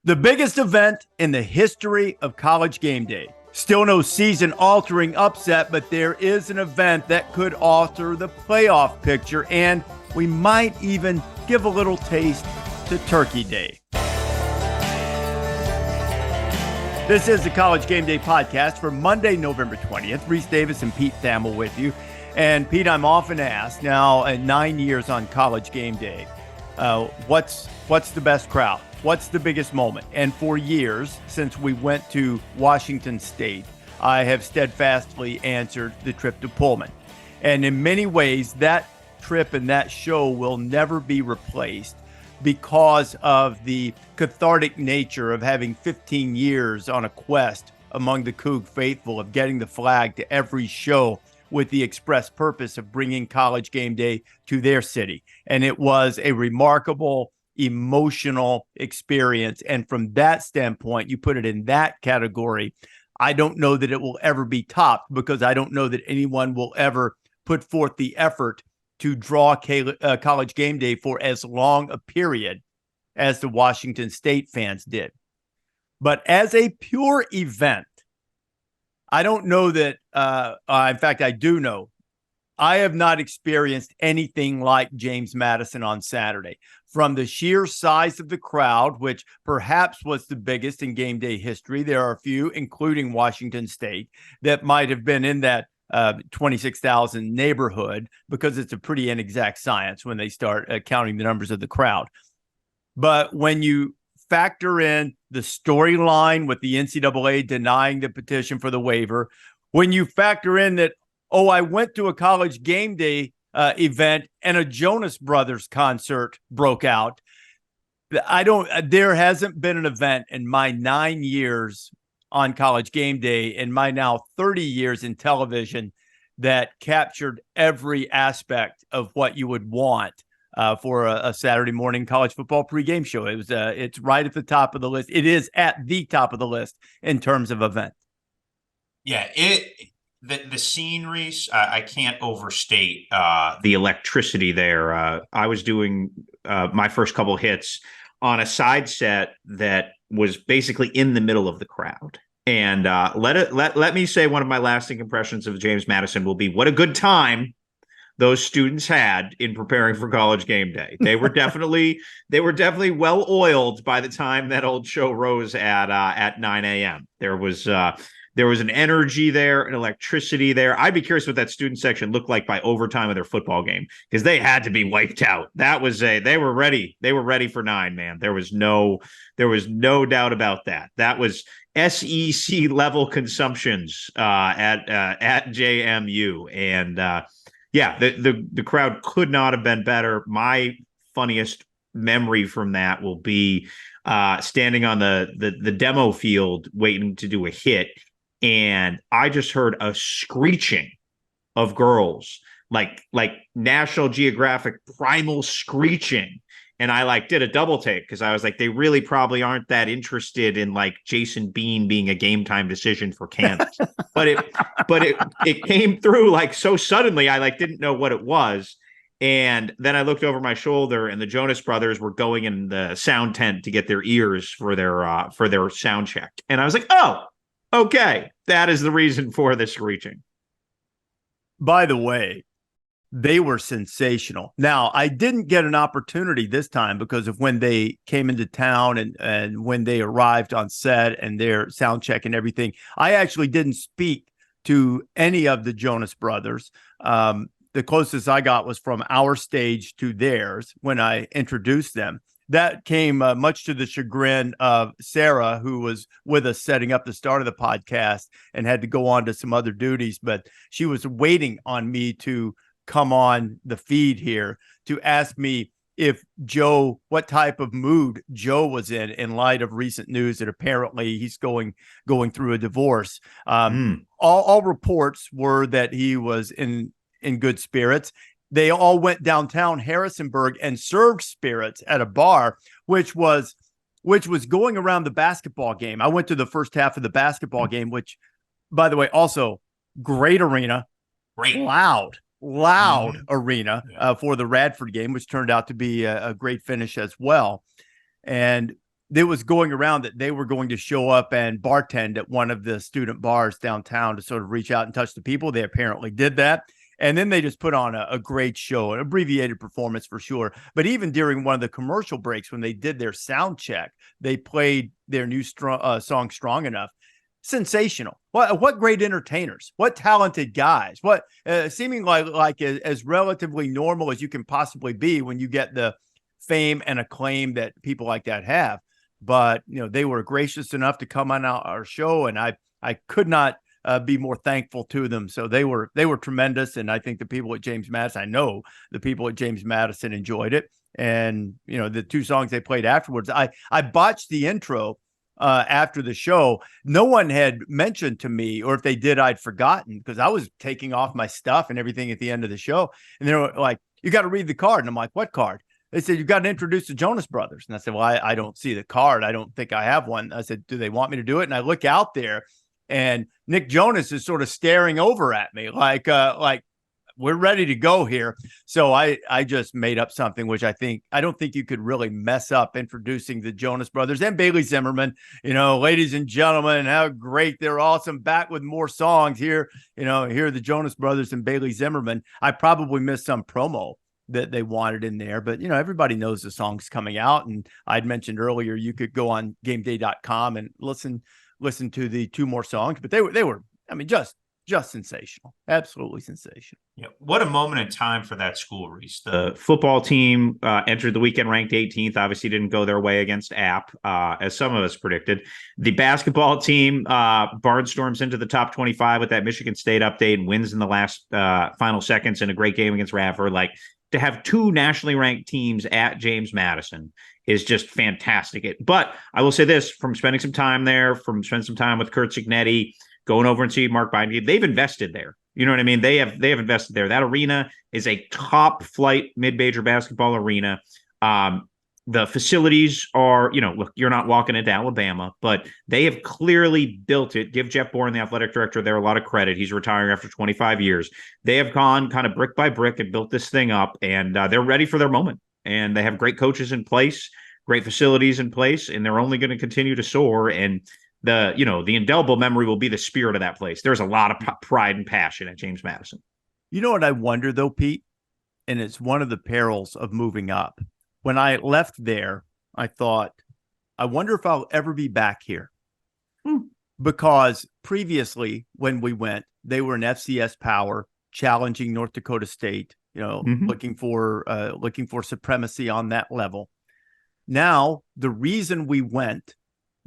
The biggest event in the history of College Game Day. Still no season-altering upset, but there is an event that could alter the playoff picture, and we might even give a little taste to Turkey Day. This is the College Game Day podcast for Monday, November 20th. Rece Davis and Pete Thamel with you. And Pete, I'm often asked now at 9 years on College Game Day, what's the best crowd? What's the biggest moment? And for years, since we went to Washington State, I have steadfastly answered the trip to Pullman. And in many ways, that trip and that show will never be replaced because of the cathartic nature of having 15 years on a quest among the Coug faithful of getting the flag to every show with the express purpose of bringing College Game Day to their city. And it was a remarkable, emotional experience. And from that standpoint, you put it in that category. I don't know that it will ever be topped because I don't know that anyone will ever put forth the effort to draw College Game Day for as long a period as the Washington State fans did. But as a pure event, I don't know that, in fact, I do know, I have not experienced anything like James Madison on Saturday. From the sheer size of the crowd, which perhaps was the biggest in game day history, there are a few, including Washington State, that might have been in that 26,000 neighborhood because it's a pretty inexact science when they start counting the numbers of the crowd. But when you factor in the storyline with the NCAA denying the petition for the waiver, when you factor in that, I went to a College Game Day event and a Jonas Brothers concert broke out. There hasn't been an event in my 9 years on College Game Day, in my now 30 years in television, that captured every aspect of what you would want for a Saturday morning college football pregame show. It's right at the top of the list. It is at the top of the list in terms of event. Yeah, the scenery, I can't overstate the electricity there. I was doing my first couple hits on a side set that was basically in the middle of the crowd. And let me say one of my lasting impressions of James Madison will be what a good time those students had in preparing for College Game Day. They were definitely well oiled by the time that old show rose at 9 a.m. There was an energy there, an electricity there. I'd be curious what that student section looked like by overtime of their football game, because they had to be wiped out. They were ready. They were ready for 9, man. There was no doubt about that. That was SEC level consumptions at JMU. And the crowd could not have been better. My funniest memory from that will be standing on the demo field waiting to do a hit. And I just heard a screeching of girls, like National Geographic primal screeching. And I did a double take because I was like, they really probably aren't that interested in Jason Bean being a game time decision for Kansas. but it came through so suddenly. I didn't know what it was. And then I looked over my shoulder and the Jonas Brothers were going in the sound tent to get their ears for their sound check. And I was like, oh, okay, that is the reason for the screeching. By the way, they were sensational. Now, I didn't get an opportunity this time because of when they came into town and when they arrived on set and their sound check and everything. I actually didn't speak to any of the Jonas Brothers. The closest I got was from our stage to theirs when I introduced them. That came much to the chagrin of Sarah, who was with us setting up the start of the podcast and had to go on to some other duties. But she was waiting on me to come on the feed here to ask me what type of mood Joe was in light of recent news that apparently he's going through a divorce. All reports were that he was in good spirits. They all went downtown Harrisonburg and served spirits at a bar, which was going around the basketball game. I went to the first half of the basketball game, which, by the way, also great arena, great, loud arena for the Radford game, which turned out to be a great finish as well. And there was going around that they were going to show up and bartend at one of the student bars downtown to sort of reach out and touch the people. They apparently did that. And then they just put on a great show, an abbreviated performance for sure. But even during one of the commercial breaks, when they did their sound check, they played their new song Strong Enough. Sensational. What great entertainers, what talented guys, what seeming like as relatively normal as you can possibly be when you get the fame and acclaim that people like that have. But, they were gracious enough to come on our show, and I could not be more thankful to them. So they were tremendous. And I think the people at James Madison, I know the people at James Madison enjoyed it. And, the two songs they played afterwards, I botched the intro after the show. No one had mentioned to me, or if they did, I'd forgotten, because I was taking off my stuff and everything at the end of the show. And they were like, "You got to read the card." And I'm like, "What card?" They said, "You got to introduce the Jonas Brothers." And I said, "Well, I don't see the card. I don't think I have one." I said, "Do they want me to do it?" And I look out there, and Nick Jonas is sort of staring over at me like we're ready to go here. So I just made up something, which I don't think you could really mess up introducing the Jonas Brothers and Bailey Zimmerman. Ladies and gentlemen, how great, they're awesome. Back with more songs here. Here are the Jonas Brothers and Bailey Zimmerman. I probably missed some promo that they wanted in there, but everybody knows the song's coming out. And I'd mentioned earlier, you could go on GameDay.com and listen to the two more songs, but they were, just sensational, absolutely sensational. Yeah, what a moment in time for that school, Rece. The football team entered the weekend ranked 18th. Obviously, didn't go their way against App, as some of us predicted. The basketball team barnstorms into the top 25 with that Michigan State update and wins in the last final seconds in a great game against Radford. Like, to have two nationally ranked teams at James Madison is just fantastic. But I will say this, from spending some time there, from spending some time with Kurt Cignetti, going over and see Mark Bindey, they've invested there. You know what I mean? They have invested there. That arena is a top flight mid-major basketball arena. The facilities are, look, you're not walking into Alabama, but they have clearly built it. Give Jeff Bourne, the athletic director, there a lot of credit. He's retiring after 25 years. They have gone kind of brick by brick and built this thing up, and they're ready for their moment. And they have great coaches in place, great facilities in place, and they're only going to continue to soar. And the indelible memory will be the spirit of that place. There's a lot of pride and passion at James Madison. You know what I wonder, though, Pete? And it's one of the perils of moving up. When I left there, I thought, I wonder if I'll ever be back here. Because previously, when we went, they were an FCS power, challenging North Dakota State, looking for supremacy on that level. Now, the reason we went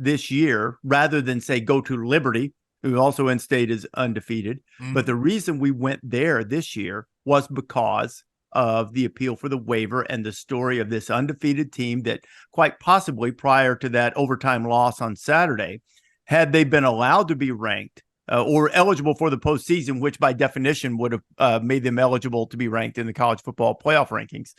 this year, rather than say go to Liberty, who also in state is undefeated, but the reason we went there this year was because of the appeal for the waiver and the story of this undefeated team that quite possibly, prior to that overtime loss on Saturday, had they been allowed to be ranked or eligible for the postseason, which by definition would have made them eligible to be ranked in the college football playoff rankings,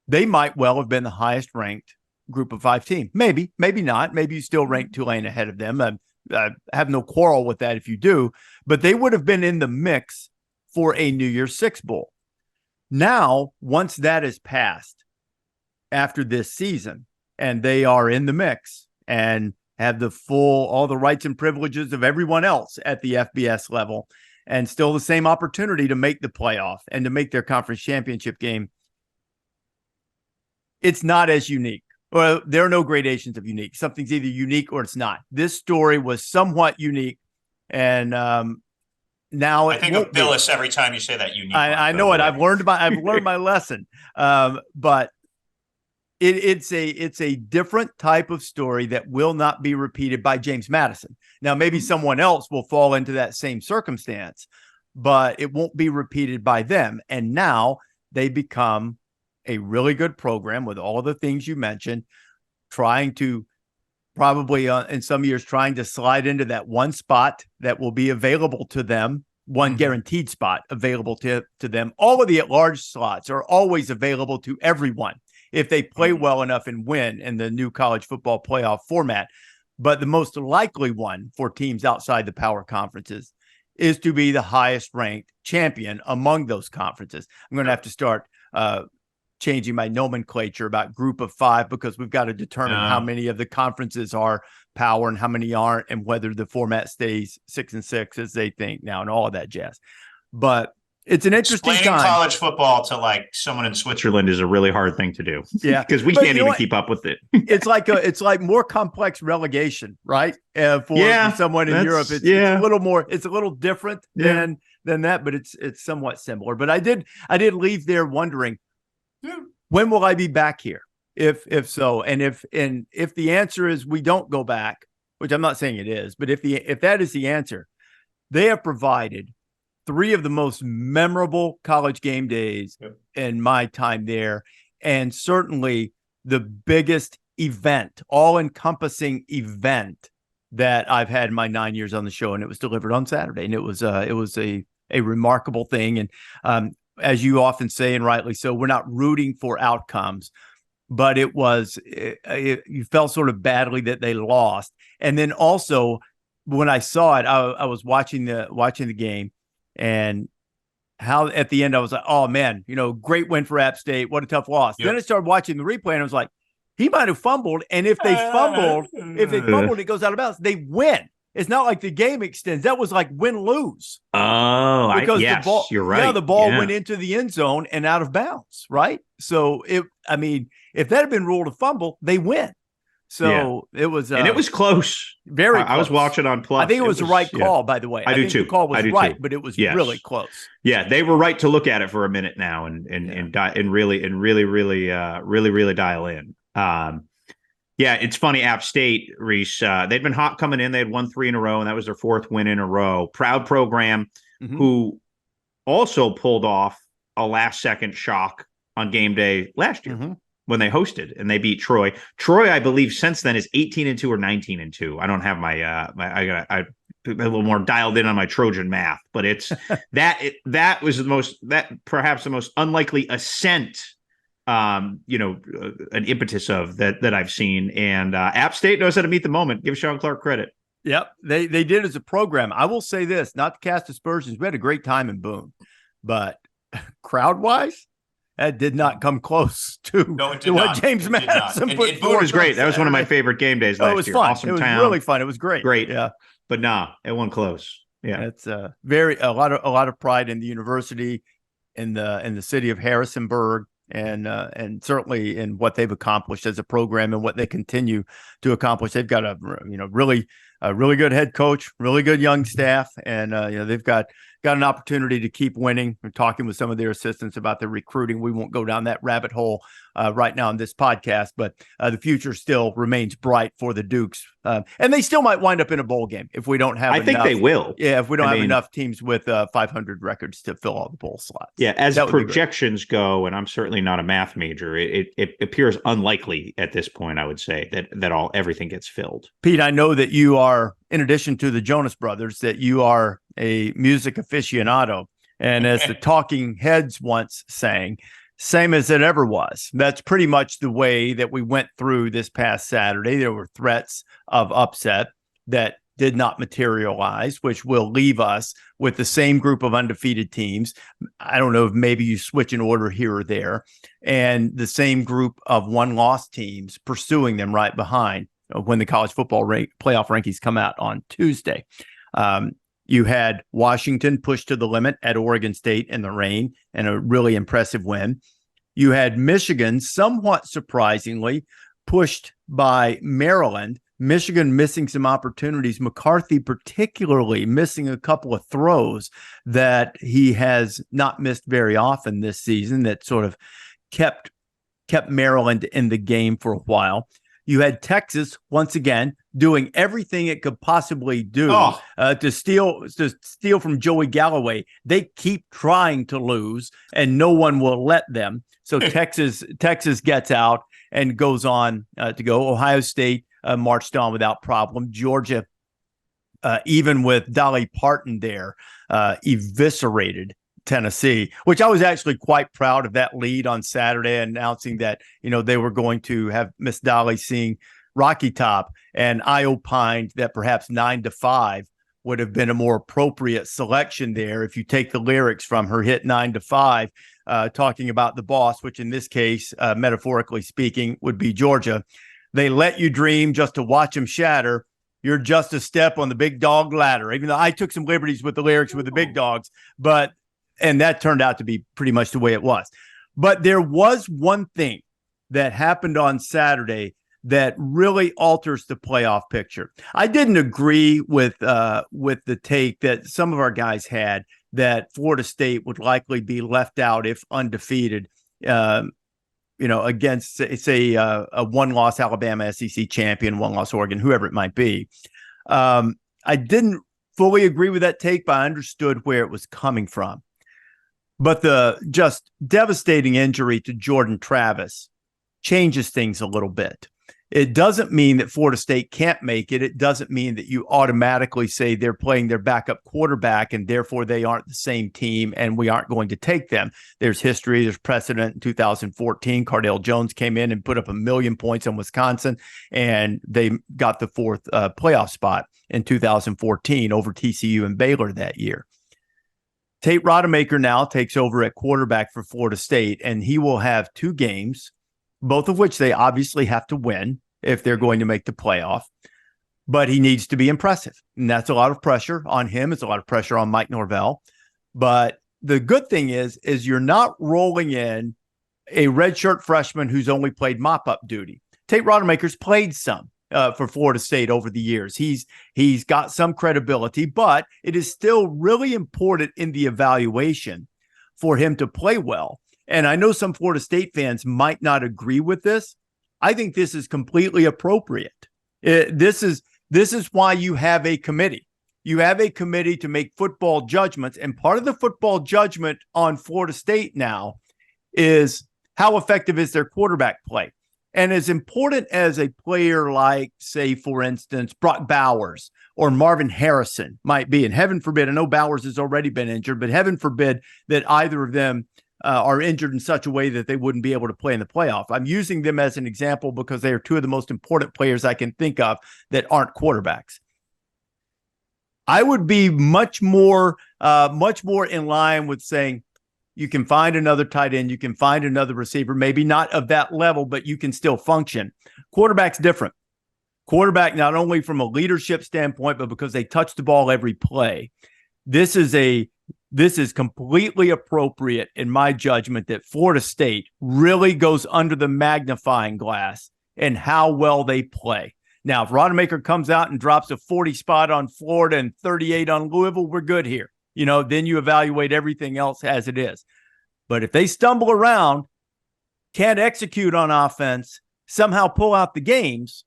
they might well have been the highest ranked group of 5 team. Maybe not. Maybe you still rank Tulane ahead of them. I have no quarrel with that if you do, but they would have been in the mix for a New Year's Six Bowl. Now, once that is passed after this season, and they are in the mix and have all the rights and privileges of everyone else at the FBS level, and still the same opportunity to make the playoff and to make their conference championship game, it's not as unique. Well, there are no gradations of unique. Something's either unique or it's not. This story was somewhat unique, and now I think of Billis every time you say that unique. I know it. I've learned my lesson. But it's a different type of story that will not be repeated by James Madison. Now, maybe someone else will fall into that same circumstance, but it won't be repeated by them. And now they become a really good program with all the things you mentioned, trying to probably in some years trying to slide into that one spot that will be available to them, one guaranteed spot available to them. All of the at-large slots are always available to everyone if they play well enough and win in the new college football playoff format. But the most likely one for teams outside the power conferences is to be the highest ranked champion among those conferences. I'm going to have to start changing my nomenclature about group of 5, because we've got to determine how many of the conferences are power and how many aren't, and whether the format stays 6-6 as they think now, and all of that jazz. But it's an interesting Explaining time. college football to like someone in Switzerland is a really hard thing to do. Yeah, because we can't even keep up with it. It's like more complex relegation, right? For someone in Europe, it's a little more. It's a little different than that, but it's somewhat similar. But I did leave there wondering, when will I be back here? If so, and if the answer is we don't go back, which I'm not saying it is, but if that is the answer, they have provided 3 of the most memorable college game days in my time there, and certainly the biggest event, all-encompassing event that I've had in my 9 years on the show, and it was delivered on Saturday, and it was a remarkable thing. And as you often say, and rightly so, we're not rooting for outcomes, but you felt sort of badly that they lost. And then also, when I saw it, I was watching the game. And how at the end I was like, oh man, great win for App State. What a tough loss. Then I started watching the replay and I was like, he might have fumbled. And if they fumbled, it goes out of bounds, they win. It's not like the game extends. That was like win-lose. Oh, because yes, the ball, you're right. Yeah, the ball went into the end zone and out of bounds, right? So if that had been ruled a fumble, they win. So it was, and it was close. Very close. I was watching on Plus. I think it was the right call, by the way. I do too. The call was right, but it was really close. Yeah, they were right to look at it for a minute now and really dial in. It's funny. App State, Rece, they'd been hot coming in. They had won 3 in a row, and that was their 4th win in a row. Proud program, who also pulled off a last-second shock on game day last year. When they hosted and they beat Troy. Troy, I believe, since then is 18-2 or 19-2. I don't have I a little more dialed in on my Trojan math, but it's that was perhaps the most unlikely ascent, an impetus of that I've seen. And App State knows how to meet the moment. Give Sean Clark credit. Yep, they did as a program. I will say this, not to cast aspersions, we had a great time in Boone, but crowd wise, that did not come close to what James Madison put forward. Boone was great. That was one of my favorite game days last year. It was fun. Awesome it was town. Really fun. It was great. Great. Yeah. But it wasn't close. Yeah. It's a lot of pride in the university, in the city of Harrisonburg, and certainly in what they've accomplished as a program and what they continue to accomplish. They've got a really good head coach, really good young staff, and they've got an opportunity to keep winning. We're talking with some of their assistants about their recruiting. We won't go down that rabbit hole right now in this podcast, but the future still remains bright for the Dukes. And they still might wind up in a bowl game if we don't have enough. I think they will. Yeah, if we don't have enough teams with 500 records to fill all the bowl slots. Yeah, as projections go, and I'm certainly not a math major, it appears unlikely at this point, I would say, that everything gets filled. Pete, I know that you are, in addition to the Jonas Brothers, that you are a music aficionado. And as the Talking Heads once sang, same as it ever was. That's pretty much the way that we went through this past Saturday. There were threats of upset that did not materialize, which will leave us with the same group of undefeated teams. I don't know if maybe you switch an order here or there, and the same group of one-loss teams pursuing them right behind when the college football playoff rankings come out on Tuesday. You had Washington pushed to the limit at Oregon State in the rain and a really impressive win. You had Michigan, somewhat surprisingly, pushed by Maryland. Michigan missing some opportunities. McCarthy particularly missing a couple of throws that he has not missed very often this season that sort of kept Maryland in the game for a while. You had Texas, once again, doing everything it could possibly do to steal from Joey Galloway. They keep trying to lose, and no one will let them. So Texas gets out and goes on to go. Ohio State marched on without problem. Georgia, even with Dolly Parton there, eviscerated Tennessee, which I was actually quite proud of that lead on Saturday, announcing that, they were going to have Miss Dolly sing Rocky Top. And I opined that perhaps 9-5 would have been a more appropriate selection there. If you take the lyrics from her hit 9-5, talking about the boss, which in this case, metaphorically speaking, would be Georgia. They let you dream just to watch them shatter. You're just a step on the big dog ladder, even though I took some liberties with the lyrics with the big dogs, and that turned out to be pretty much the way it was. But there was one thing that happened on Saturday that really alters the playoff picture. I didn't agree with the take that some of our guys had that Florida State would likely be left out if undefeated, against, say, a one-loss Alabama SEC champion, one-loss Oregon, whoever it might be. I didn't fully agree with that take, but I understood where it was coming from. But the just devastating injury to Jordan Travis changes things a little bit. It doesn't mean that Florida State can't make it. It doesn't mean that you automatically say they're playing their backup quarterback and therefore they aren't the same team and we aren't going to take them. There's history, there's precedent. In 2014, Cardale Jones came in and put up 1 million points in Wisconsin, and they got the fourth playoff spot in 2014 over TCU and Baylor that year. Tate Rodemaker now takes over at quarterback for Florida State, and he will have 2 games, both of which they obviously have to win if they're going to make the playoff. But he needs to be impressive, and that's a lot of pressure on him. It's a lot of pressure on Mike Norvell. But the good thing is you're not rolling in a redshirt freshman who's only played mop-up duty. Tate Rodemaker's played some for Florida State over the years. He's got some credibility, but it is still really important in the evaluation for him to play well. And I know some Florida State fans might not agree with this. I think this is completely appropriate. This is why you have a committee. You have a committee to make football judgments. And part of the football judgment on Florida State now is how effective is their quarterback play. And as important as a player like, say, for instance, Brock Bowers or Marvin Harrison might be, and heaven forbid, I know Bowers has already been injured, but heaven forbid that either of them are injured in such a way that they wouldn't be able to play in the playoff. I'm using them as an example because they are 2 of the most important players I can think of that aren't quarterbacks. I would be much more in line with saying you can find another tight end, you can find another receiver, maybe not of that level, but you can still function. Quarterback's different. Quarterback, not only from a leadership standpoint, but because they touch the ball every play. This is completely appropriate in my judgment that Florida State really goes under the magnifying glass in how well they play. Now, if Rodemaker comes out and drops a 40 spot on Florida and 38 on Louisville, we're good here. Then you evaluate everything else as it is. But if they stumble around, can't execute on offense, somehow pull out the games,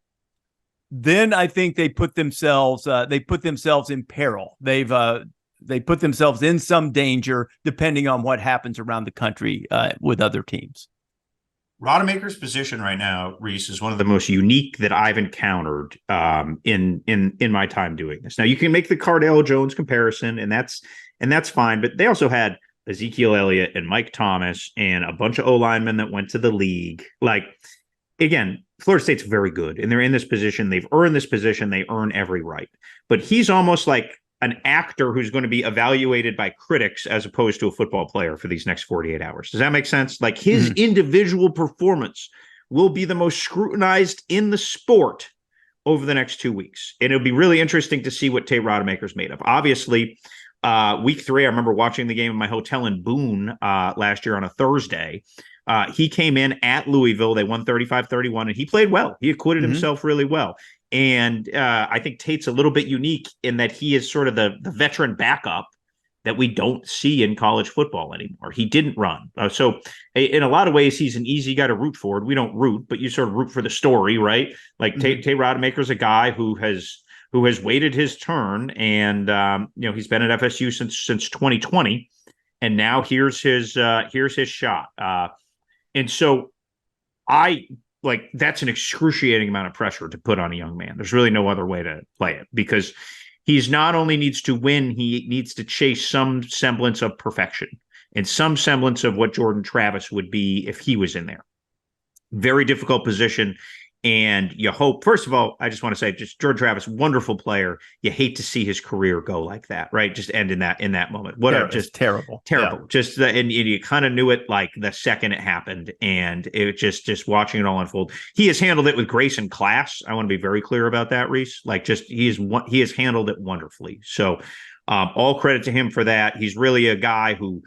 then I think they put themselves in peril. They put themselves in some danger depending on what happens around the country with other teams. Rodemaker's position right now, Rece, is one of the most unique that I've encountered in my time doing this. Now, you can make the Cardale Jones comparison, and that's fine. But they also had Ezekiel Elliott and Mike Thomas and a bunch of O-linemen that went to the league. Like, again, Florida State's very good, and they're in this position. They've earned this position. They earn every right. But he's almost like an actor who's going to be evaluated by critics as opposed to a football player for these next 48 hours. Does that make sense? Like, his individual performance will be the most scrutinized in the sport over the next 2 weeks. And it'll be really interesting to see what Tate Rodemaker's made of. Obviously, week 3, I remember watching the game in my hotel in Boone last year on a Thursday. He came in at Louisville. They won 35-31, and he played well. He acquitted himself really well. And I think Tate's a little bit unique in that he is sort of the veteran backup that we don't see in college football anymore. He didn't run. So in a lot of ways, he's an easy guy to root for. We don't root, but you sort of root for the story, right? Like Tate Rodemaker's a guy who has waited his turn, and he's been at FSU since 2020, and now here's his shot. And so that's an excruciating amount of pressure to put on a young man. There's really no other way to play it, because he's not only needs to win, he needs to chase some semblance of perfection and some semblance of what Jordan Travis would be if he was in there. Very difficult position. And you hope, first of all, I just want to say, just Jordan Travis, wonderful player. You hate to see his career go like that, right? Just end in that moment. What a just terrible. Yeah. Just and you kind of knew it like the second it happened, and it just watching it all unfold. He has handled it with grace and class. I want to be very clear about that, Rece. Like, just he has handled it wonderfully. So, all credit to him for that. He's really a guy who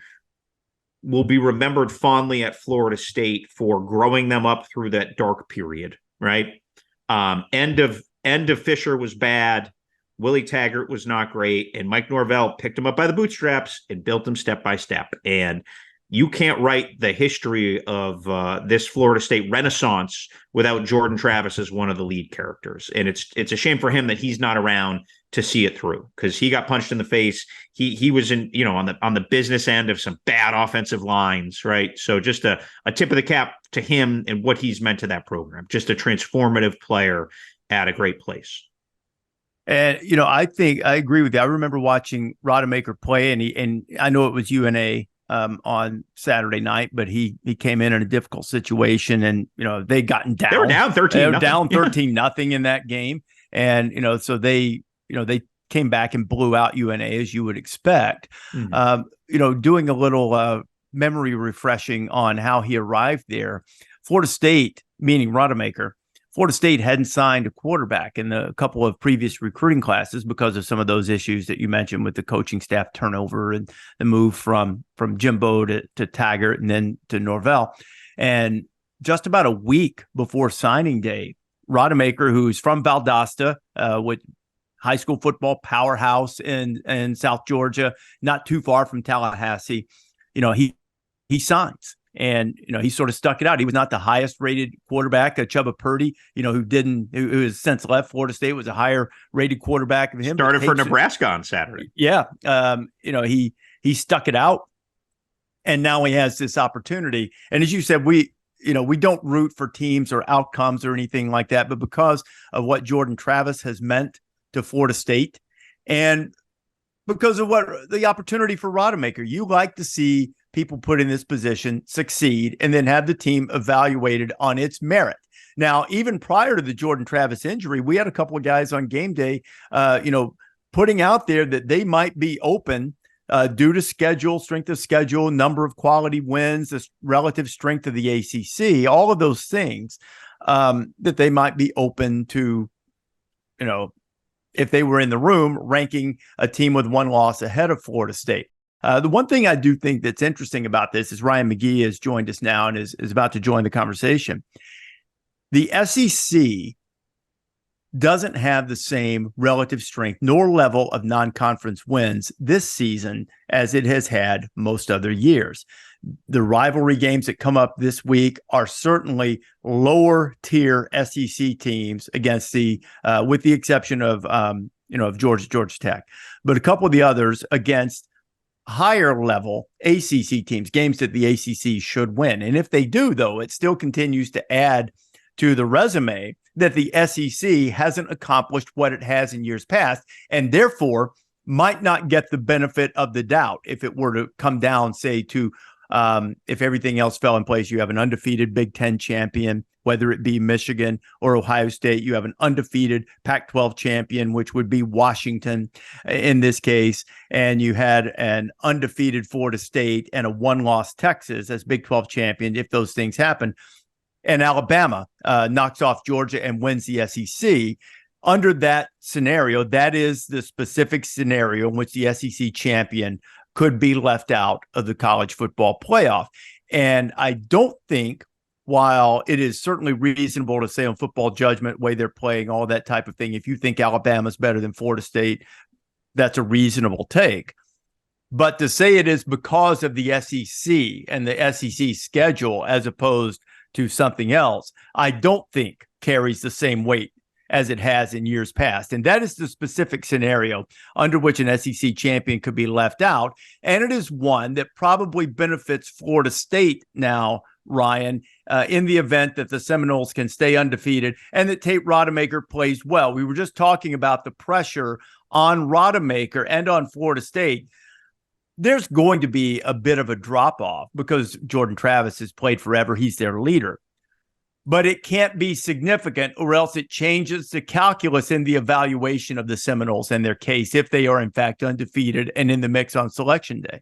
will be remembered fondly at Florida State for growing them up through that dark period. Right. End of Fisher was bad. Willie Taggart was not great. And Mike Norvell picked him up by the bootstraps and built him step by step. And you can't write the history of this Florida State renaissance without Jordan Travis as one of the lead characters. And it's a shame for him that he's not around to see it through, because he got punched in the face. He was on the business end of some bad offensive lines, right? So just a tip of the cap to him and what he's meant to that program. Just a transformative player at a great place. And I think I agree with you. I remember watching Rodemaker play, and I know it was UNA on Saturday night, but he came in a difficult situation, and they gotten down. They were down 13. They were down 13-0 in that game, and so they came back and blew out UNA, as you would expect. Mm-hmm. Doing a little memory refreshing on how he arrived there. Florida State, meaning Rodemaker, Florida State hadn't signed a quarterback in a couple of previous recruiting classes because of some of those issues that you mentioned with the coaching staff turnover and the move from Jimbo to Taggart and then to Norvell. And just about a week before signing day, Rodemaker, who's from Valdosta, with high school football powerhouse in South Georgia, not too far from Tallahassee, he signs. And, he sort of stuck it out. He was not the highest rated quarterback. Chubba Purdy, who has since left Florida State, was a higher rated quarterback than him. Started for Nebraska on Saturday. Yeah. He stuck it out. And now he has this opportunity. And as you said, we don't root for teams or outcomes or anything like that, but because of what Jordan Travis has meant to Florida State and because of what the opportunity for Rodemaker, you like to see people put in this position succeed and then have the team evaluated on its merit. Now, even prior to the Jordan Travis injury, we had a couple of guys on game day, putting out there that they might be open due to strength of schedule, number of quality wins, the relative strength of the ACC, all of those things that they might be open to, if they were in the room, ranking a team with one loss ahead of Florida State. The one thing I do think that's interesting about this is Ryan McGee has joined us now and is about to join the conversation. The SEC doesn't have the same relative strength nor level of non-conference wins this season as it has had most other years. The rivalry games that come up this week are certainly lower tier SEC teams against with the exception of Georgia Tech, but a couple of the others against higher level ACC teams, games that the ACC should win. And if they do, though, it still continues to add to the resume that the SEC hasn't accomplished what it has in years past, and therefore might not get the benefit of the doubt if it were to come down, say, to if everything else fell in place. You have an undefeated Big Ten champion, whether it be Michigan or Ohio State. You have an undefeated Pac-12 champion, which would be Washington in this case. And you had an undefeated Florida State and a one-loss Texas as Big 12 champion if those things happen. And Alabama knocks off Georgia and wins the SEC. Under that scenario, that is the specific scenario in which the SEC champion could be left out of the college football playoff. And I don't think, while it is certainly reasonable to say on football judgment, way they're playing, all that type of thing, if you think Alabama's better than Florida State, that's a reasonable take. But to say it is because of the SEC and the SEC schedule as opposed to something else, I don't think carries the same weight as it has in years past. And that is the specific scenario under which an SEC champion could be left out. And it is one that probably benefits Florida State now, Ryan, in the event that the Seminoles can stay undefeated and that Tate Rodemaker plays well. We were just talking about the pressure on Rodemaker and on Florida State. There's going to be a bit of a drop-off because Jordan Travis has played forever. He's their leader. but it can't be significant, or else it changes the calculus in the evaluation of the Seminoles and their case if they are in fact undefeated and in the mix on Selection Day.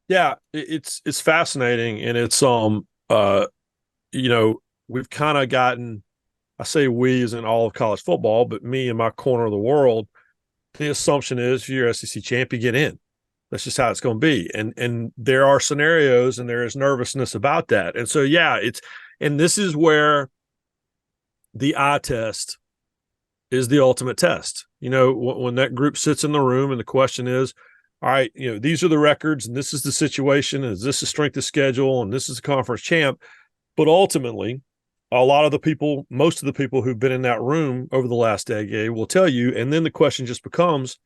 Yeah, it's fascinating, and it's we've kind of gotten, I say we as in all of college football, but me in my corner of the world, the assumption is if you're SEC champ, you get in. That's just how it's going to be. And there are scenarios and there is nervousness about that. And so, yeah, and this is where the eye test is the ultimate test. When that group sits in the room and the question is, all right, these are the records and this is the situation. And is this the strength of schedule? And this is the conference champ. But ultimately, most of the people who've been in that room over the last decade will tell you. And then the question just becomes,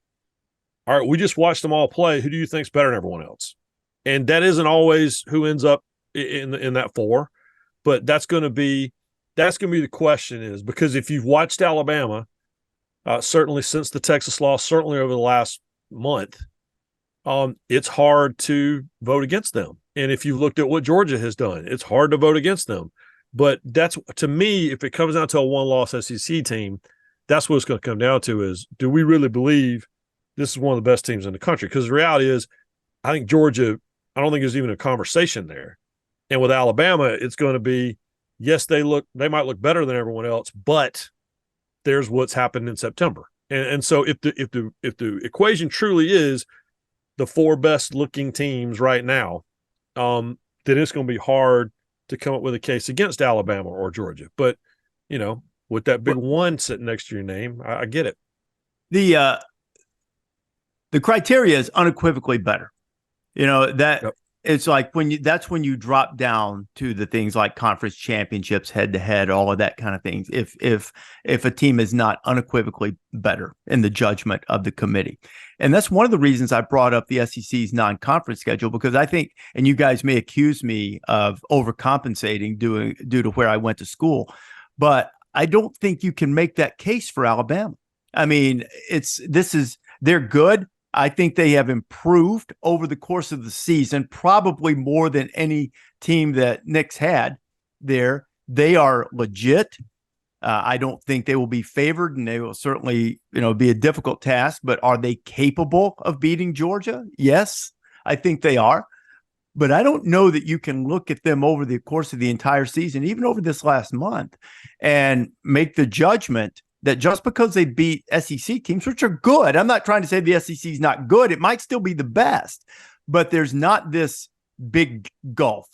all right, we just watched them all play. Who do you think's better than everyone else? And that isn't always who ends up in that four, but that's going to be the question is, because if you've watched Alabama, certainly since the Texas loss, certainly over the last month, it's hard to vote against them. And if you've looked at what Georgia has done, it's hard to vote against them. But that's, to me, if it comes down to a one-loss SEC team, that's what it's going to come down to is, do we really believe this is one of the best teams in the country? Because the reality is, I think Georgia, I don't think there's even a conversation there. And with Alabama, it's going to be, yes, they might look better than everyone else, but there's what's happened in September. And so if the equation truly is the four best looking teams right now, then it's going to be hard to come up with a case against Alabama or Georgia. But, with that big one sitting next to your name, I get it. The criteria is unequivocally better. Yep. It's like that's when you drop down to the things like conference championships, head to head, all of that kind of things. If a team is not unequivocally better in the judgment of the committee. And that's one of the reasons I brought up the SEC's non-conference schedule, because I think, and you guys may accuse me of overcompensating due to where I went to school, but I don't think you can make that case for Alabama. I mean, they're good. I think they have improved over the course of the season, probably more than any team that Nick's had there. They are legit. I don't think they will be favored, and they will certainly, be a difficult task. But are they capable of beating Georgia? Yes, I think they are. But I don't know that you can look at them over the course of the entire season, even over this last month, and make the judgment that just because they beat SEC teams, which are good, I'm not trying to say the SEC is not good. It might still be the best, but there's not this big gulf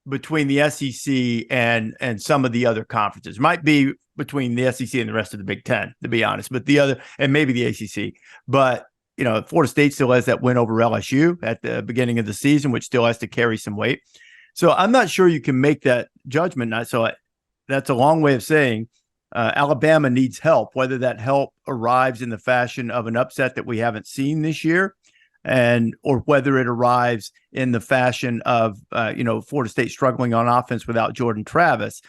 between the SEC and some of the other conferences. It might be between the SEC and the rest of the Big Ten, to be honest, but the other, and maybe the ACC. But, Florida State still has that win over LSU at the beginning of the season, which still has to carry some weight. So I'm not sure you can make that judgment. So that's a long way of saying Alabama needs help, whether that help arrives in the fashion of an upset that we haven't seen this year, or whether it arrives in the fashion of, Florida State struggling on offense without Jordan Travis.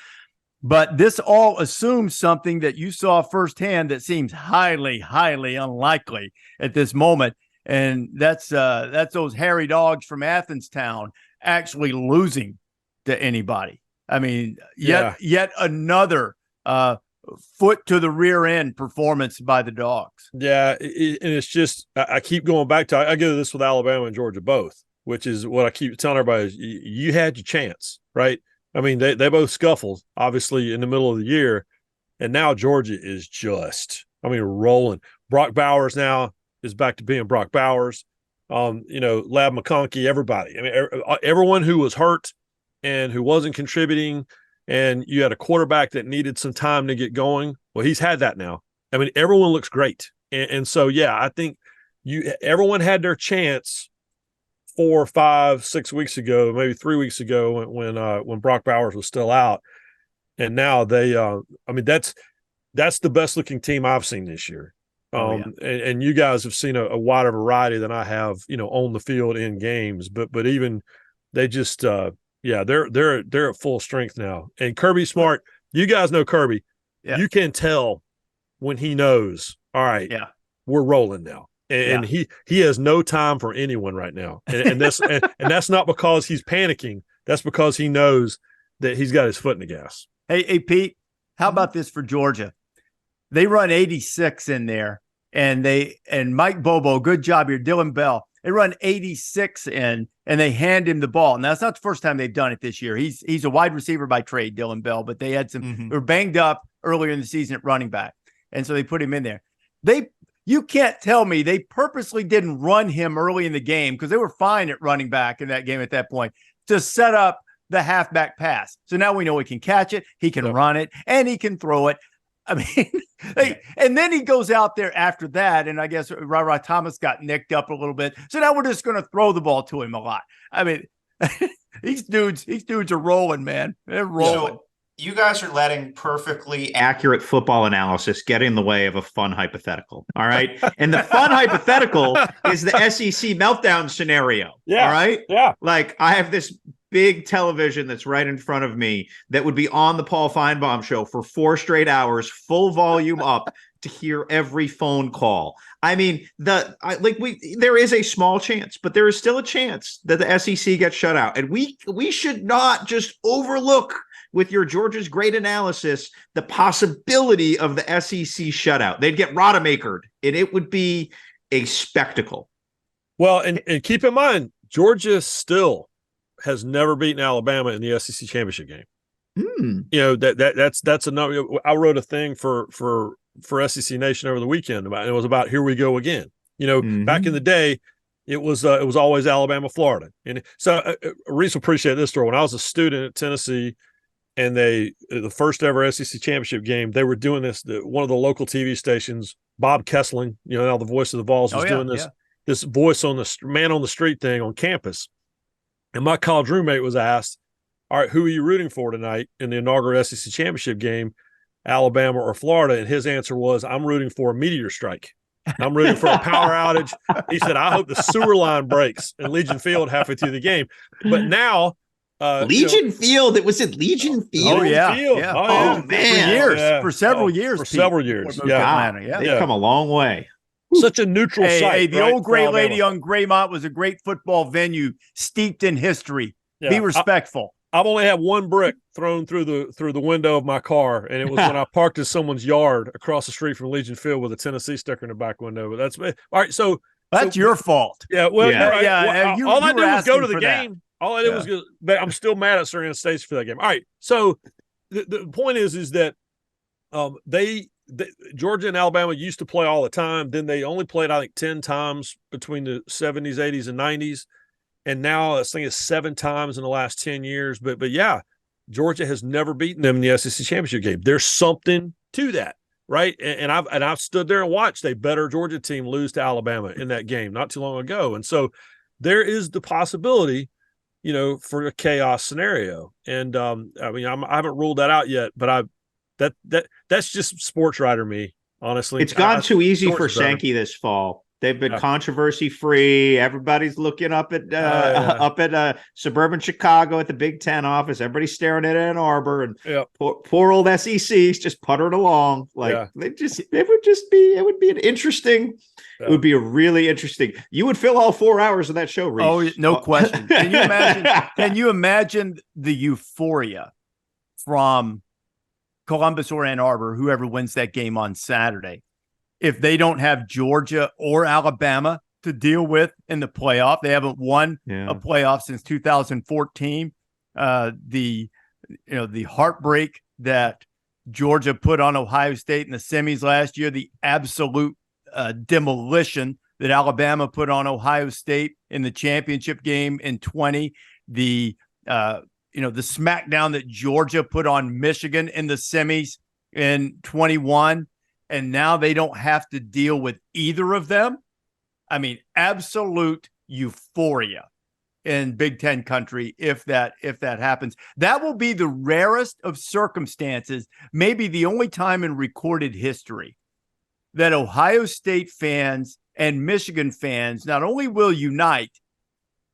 But this all assumes something that you saw firsthand that seems highly, highly unlikely at this moment. And that's those hairy dogs from Athenstown actually losing to anybody. I mean, yet another foot to the rear end performance by the Dogs. Yeah, and it's just, I keep going back to, I go to this with Alabama and Georgia both, which is what I keep telling everybody is you had your chance, right? I mean, they both scuffled, obviously, in the middle of the year, and now Georgia is just, rolling. Brock Bowers now is back to being Brock Bowers. Lab McConkey, everybody. Everyone who was hurt and who wasn't contributing, and you had a quarterback that needed some time to get going. Well, he's had that now. Everyone looks great. And so, yeah, I think everyone had their chance 4, 5, 6 weeks ago, maybe 3 weeks ago when Brock Bowers was still out. And now they, that's the best looking team I've seen this year. And you guys have seen a wider variety than I have, on the field in games, but even they just, they're at full strength now. And Kirby Smart, you guys know Kirby. Yeah. You can tell when he knows, all right, we're rolling now. And he has no time for anyone right now. And that's and that's not because he's panicking. That's because he knows that he's got his foot in the gas. Hey, Pete, how about this for Georgia? They run 86 in there, and Mike Bobo, good job here, Dylan Bell. They run 86 in, and they hand him the ball. Now, that's not the first time they've done it this year. He's a wide receiver by trade, Dylan Bell, but they had they were banged up earlier in the season at running back, and so they put him in there. You can't tell me they purposely didn't run him early in the game, because they were fine at running back in that game at that point, to set up the halfback pass. So now we know he can catch it, he can run it, and he can throw it. I mean, and then he goes out there after that, and I guess Ra Thomas got nicked up a little bit. So now we're just going to throw the ball to him a lot. I mean, these dudes are rolling, man. They're rolling. So you guys are letting perfectly accurate football analysis get in the way of a fun hypothetical. All right. And the fun hypothetical is the SEC meltdown scenario. Yeah. All right. Yeah. Like, I have this big television that's right in front of me that would be on the Paul Feinbaum show for 4 straight hours, full volume up, to hear every phone call. I mean, there is a small chance, but there is still a chance that the SEC gets shut out. And we should not just overlook, with your Georgia's great analysis, the possibility of the SEC shutout. They'd get Rodemakered, and it would be a spectacle. Well, and keep in mind, Georgia still has never beaten Alabama in the SEC championship game. You know, that's another. I wrote a thing for SEC Nation over the weekend it was about here we go again. You know, back in the day, it was always Alabama, Florida, and so Rece will appreciate this story. When I was a student at Tennessee, and the first ever SEC championship game, they were doing this. One of the local TV stations, Bob Kessling, you know, now the voice of the Vols, was doing this voice on the man on the street thing on campus. And my college roommate was asked, all right, who are you rooting for tonight in the inaugural SEC championship game, Alabama or Florida? And his answer was, I'm rooting for a meteor strike. I'm rooting for a power outage. He said, I hope the sewer line breaks in Legion Field halfway through the game. But now, Legion Field. It was at Legion Field. Oh yeah. Oh man, for several years. Yeah, they've come a long way. Such a neutral site. Hey, the old Gray Lady on Graymont was a great football venue, steeped in history. Yeah. Be respectful. I've only had one brick thrown through the window of my car, and it was when I parked in someone's yard across the street from Legion Field with a Tennessee sticker in the back window. But that's all right. So that's your fault. Yeah. Well, yeah. Well, all I did was go to the game. All I did was go, but I'm still mad at Serena State for that game. All right. So the point is that Georgia and Alabama used to play all the time. Then they only played, I think, 10 times between the 70s, 80s, and 90s. And now I think it's 7 times in the last 10 years. But yeah, Georgia has never beaten them in the SEC championship game. There's something to that, right? And I've stood there and watched a better Georgia team lose to Alabama in that game not too long ago. And so there is the possibility, you know, for a chaos scenario. And I mean, I haven't ruled that out yet, but that's just sports writer me, honestly. It's gone too easy for Sankey this fall. They've been controversy free. Everybody's looking up at suburban Chicago at the Big Ten office. Everybody's staring at Ann Arbor, and poor old SEC's just puttering along. Like it would be an interesting. Yeah. It would be a really interesting. You would fill all 4 hours of that show, Rece. Oh, no question. Can you imagine? Can you imagine the euphoria from Columbus or Ann Arbor, whoever wins that game on Saturday, if they don't have Georgia or Alabama to deal with in the playoff? They haven't won a playoff since 2014. The heartbreak that Georgia put on Ohio State in the semis last year, the absolute demolition that Alabama put on Ohio State in the championship game in 20, the smackdown that Georgia put on Michigan in the semis in 21. And now they don't have to deal with either of them. I mean, absolute euphoria in Big Ten country if that happens. That will be the rarest of circumstances, maybe the only time in recorded history that Ohio State fans and Michigan fans not only will unite,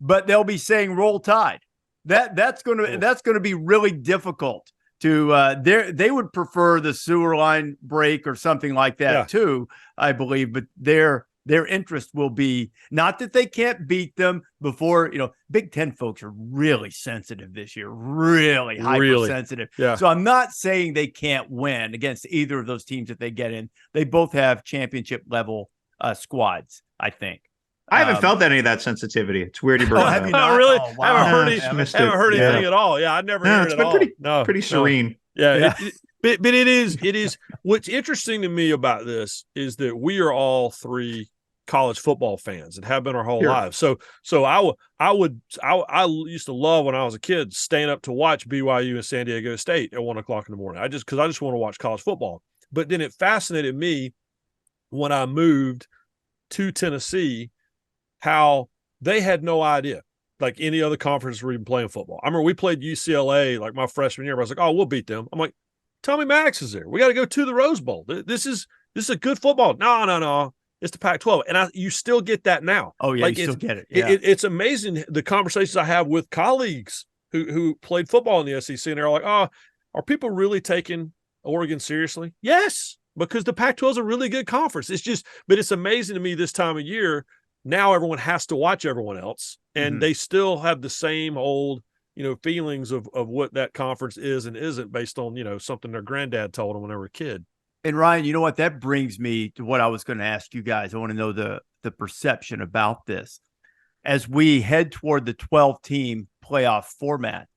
but they'll be saying "Roll Tide." That's going to be really difficult. They would prefer the sewer line break or something like that too, I believe. But they're their interest will be not that they can't beat them before, Big Ten folks are really sensitive this year, really hypersensitive. Yeah. So I'm not saying they can't win against either of those teams that they get in. They both have championship level squads, I think. I haven't felt any of that sensitivity. It's weird you brought have it you up. not? Oh, really? Oh, wow. Haven't heard anything at all. Yeah, I never heard it's it been at all. pretty serene. Yeah. But it is. What's interesting to me about this is that we are all three college football fans and have been our whole lives. So I used to love when I was a kid staying up to watch BYU and San Diego State at 1 o'clock in the morning. Because I just want to watch college football. But then it fascinated me when I moved to Tennessee how they had no idea, like any other conference were even playing football. I remember we played UCLA like my freshman year. I was like, oh, we'll beat them. I'm like, Tommy Maddox is there. We got to go to the Rose Bowl. This is a good football. No. It's the Pac-12. And you still get that now. Oh, yeah, like, you still get it. Yeah. It's amazing the conversations I have with colleagues who played football in the SEC, and they're like, oh, are people really taking Oregon seriously? Yes, because the Pac-12 is a really good conference. But it's amazing to me this time of year. Now everyone has to watch everyone else, and they still have the same old, feelings of what that conference is and isn't based on, something their granddad told them when they were a kid. And Ryan, you know what? That brings me to what I was going to ask you guys. I want to know the perception about this. As we head toward the 12-team playoff format,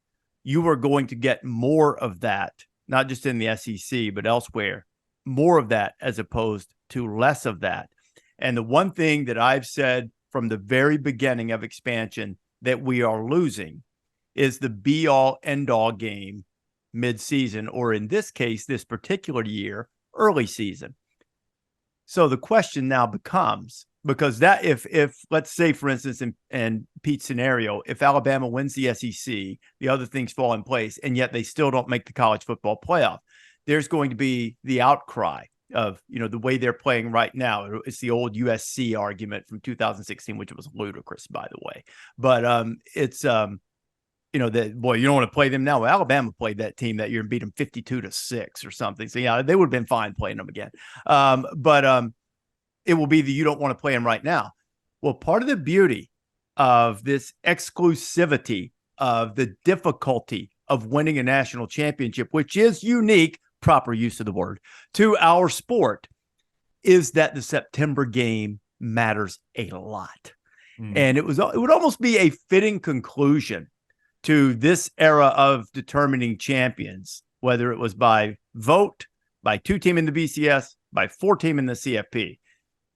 you are going to get more of that, not just in the SEC, but elsewhere, more of that as opposed to less of that. And the one thing that I've said from the very beginning of expansion that we are losing is the be-all, end-all game mid-season, or in this case, this particular year, early season. So the question now becomes, because that if let's say, for instance, in Pete's scenario, if Alabama wins the SEC, the other things fall in place, and yet they still don't make the college football playoff, there's going to be the outcry of, the way they're playing right now. It's the old USC argument from 2016, which was ludicrous, by the way. But it's that, boy, you don't want to play them now. Well, Alabama played that team that year and beat them 52-6 or something. So yeah, they would have been fine playing them again. But it will be you don't want to play them right now. Well, part of the beauty of this exclusivity of the difficulty of winning a national championship, which is unique, proper use of the word, to our sport, is that the September game matters a lot. And it would almost be a fitting conclusion to this era of determining champions, whether it was by vote, by 2-team in the BCS, by 4-team in the CFP.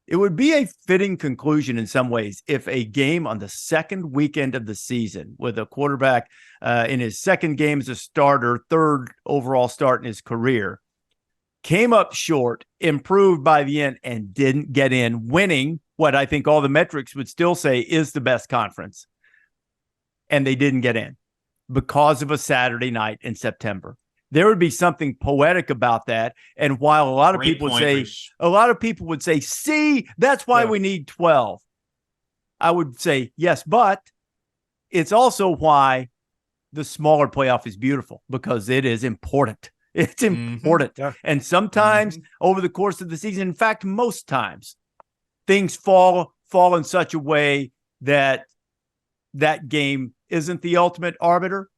It would be a fitting conclusion in some ways if a game on the second weekend of the season with a quarterback in his second game as a starter, third overall start in his career, came up short, improved by the end, and didn't get in, winning what I think all the metrics would still say is the best conference. And they didn't get in because of a Saturday night in September. There would be something poetic about that. And while a lot of people would say, see, that's why we need 12. I would say, yes, but it's also why the smaller playoff is beautiful, because it is important. It's important. Yeah. And sometimes over the course of the season, in fact, most times, things fall in such a way that game isn't the ultimate arbiter.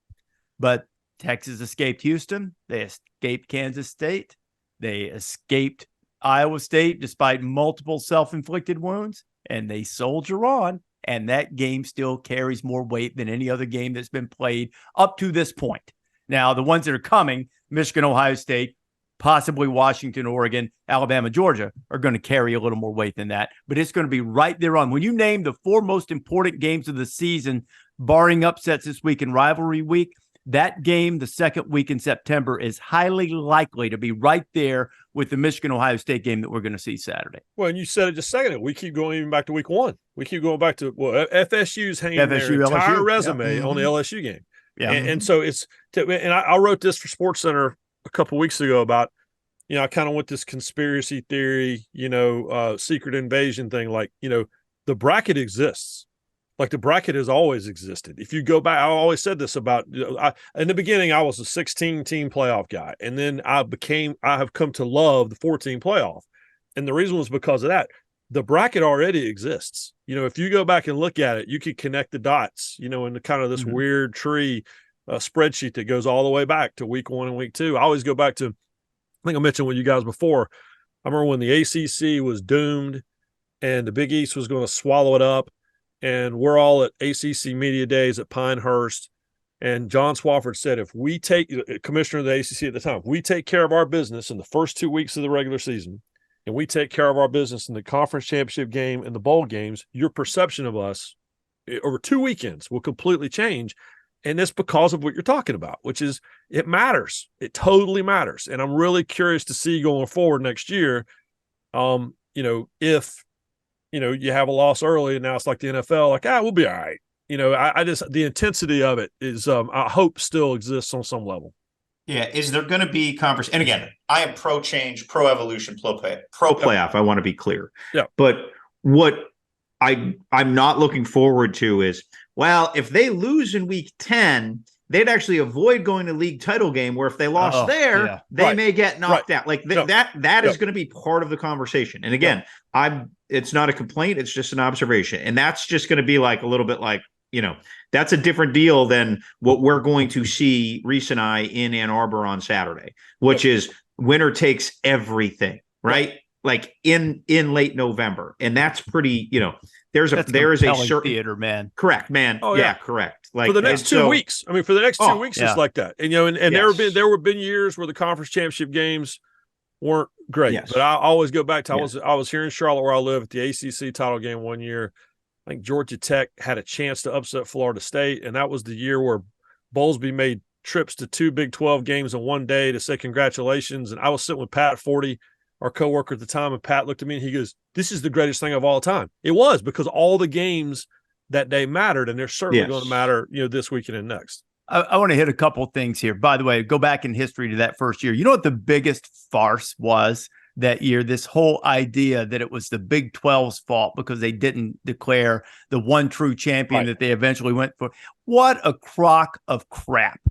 But Texas escaped Houston. They escaped Kansas State. They escaped Iowa State despite multiple self-inflicted wounds, and they soldier on. And that game still carries more weight than any other game that's been played up to this point. Now, the ones that are coming, Michigan, Ohio State, possibly Washington, Oregon, Alabama, Georgia, are going to carry a little more weight than that. But it's going to be right there on. When you name the 4 most important games of the season, barring upsets this week and rivalry week, that game, the second week in September, is highly likely to be right there with the Michigan-Ohio State game that we're going to see Saturday. Well, and you said it just a second ago. We keep going even back to week 1. We keep going back to FSU's hanging their entire resume on the LSU game. Yeah. And so I wrote this for SportsCenter a couple weeks ago about, I kind of went this conspiracy theory, secret invasion thing. Like, the bracket exists. Like, the bracket has always existed. If you go back, I always said this about, in the beginning, I was a 16-team playoff guy. And then I have come to love the 14 playoff. And the reason was because of that. the bracket already exists. If you go back and look at it, you could connect the dots, in the kind of this weird tree spreadsheet that goes all the way back to week 1 and week 2. I always go back to, I think I mentioned with you guys before, I remember when the ACC was doomed and the Big East was going to swallow it up, and we're all at ACC Media Days at Pinehurst, and John Swofford said, if we take, commissioner of the ACC at the time, if we take care of our business in the first 2 weeks of the regular season, and we take care of our business in the conference championship game and the bowl games, your perception of us over 2 weekends will completely change. And it's because of what you're talking about, which is it matters. It totally matters. And I'm really curious to see going forward next year, if, you have a loss early and now it's like the NFL, like, we'll be all right. I just, the intensity of it is, I hope still exists on some level. Yeah. Is there going to be conversation? And again, I am pro change, pro evolution, pro playoff. I want to be clear. Yeah. But what I'm not looking forward to is, well, if they lose in week 10, they'd actually avoid going to league title game, where if they lost they may get knocked out. Like that is going to be part of the conversation. And again, it's not a complaint. It's just an observation. And that's just going to be like a little bit like, that's a different deal than what we're going to see Rece and I in Ann Arbor on Saturday, which is winner takes everything, right? Like in late November. And that's pretty, there is a certain theater, man. Correct, man. Oh, yeah, correct. Like for the next 2 weeks. I mean, for the next 2 weeks, it's like that. And and yes. there have been years where the conference championship games weren't great. Yes. But I always go back to I was here in Charlotte where I live at the ACC title game one year. I think Georgia Tech had a chance to upset Florida State, and that was the year where Bowlesby made trips to 2 Big 12 games in one day to say congratulations. And I was sitting with Pat Forty, our coworker at the time, and Pat looked at me and he goes, "This is the greatest thing of all time." It was, because all the games that day mattered, and they're certainly going to matter, this weekend and next. I want to hit a couple things here. By the way, go back in history to that first year. You know what the biggest farce was that year? This whole idea that it was the Big 12's fault because they didn't declare the one true champion that they eventually went for. What a crock of crap.